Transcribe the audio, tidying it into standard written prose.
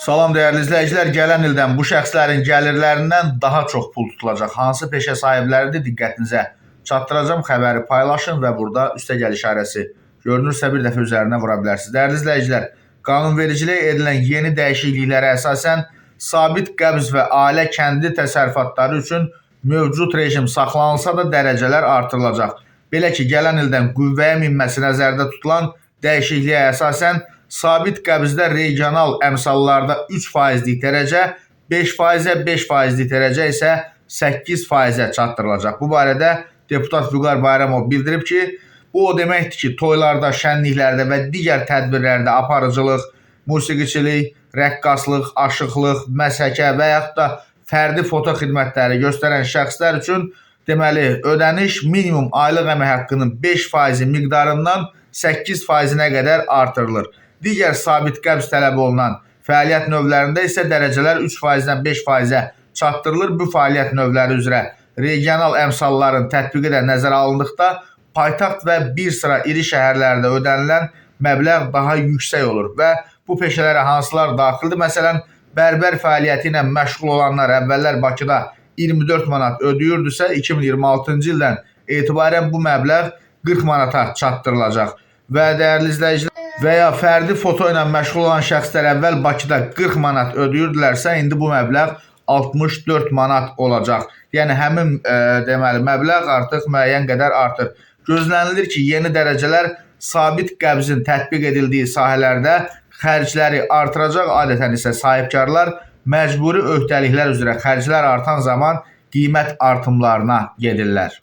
Salam dəyərli izləyicilər, gələn ildən bu şəxslərin gəlirlərindən daha çox pul tutulacaq. Hansı peşə sahibləridir diqqətinizə çatdıracağım, xəbəri paylaşın və burada üstəgəl işarəsi görünürsə bir dəfə üzərinə vura bilərsiniz. Dəyərli izləyicilər, qanunvericiliyə edilən yeni dəyişikliklərə əsasən sabit qəbz və ailə kəndi təsərrüfatları üçün mövcud rejim saxlanılsa da dərəcələr artırılacaq. Belə ki, gələn ildən qüvvəyə minməsi nəzərdə tutulan dəyişikliyə əsasən sabit qəbzdə regional əmsallarda 3%lik dərəcə, 5%-ə, 5%lik dərəcə isə 8%-ə çatdırılacaq. Bu barədə deputat Vüqar Bayramov bildirib ki, bu o deməkdir ki, toylarda, şənliklərdə və digər tədbirlərdə aparıcılıq, musiqiçilik, rəqqaslıq, aşıqlıq, məshəkə və yaxud da fərdi foto xidmətləri göstərən şəxslər üçün deməli, ödəniş minimum aylıq əmək haqqının 5% miqdarından 8%-nə qədər artırılır. Digər sabit qəbz tələb olunan fəaliyyət növlərində isə dərəcələr 3%-dən 5%-ə çatdırılır. Bu fəaliyyət növləri üzrə regional əmsalların tətbiqi də nəzərə alındıqda paytaxt və bir sıra iri şəhərlərdə ödənilən məbləğ daha yüksək olur və bu peşələrə hansılar daxildir? Məsələn, bərbər fəaliyyəti ilə məşğul olanlar əvvəllər Bakıda 24 manat ödəyirdisə, 2026-cı ildən etibarən bu məbləğ 40 manata çatdırılacaq. Və dəyərli izləyicilər, və ya fərdi foto ilə məşğul olan şəxslər əvvəl Bakıda 40 manat ödəyirdilərsə, indi bu məbləğ 64 manat olacaq. Yəni həmin deməli məbləğ artıq müəyyən qədər artır. Gözlənilir ki, yeni dərəcələr sabit qəbzin tətbiq edildiyi sahələrdə xərcləri artıracaq. Adətən isə sahibkarlar məcburi öhdəliklər üzrə xərclər artan zaman qiymət artımlarına gedirlər.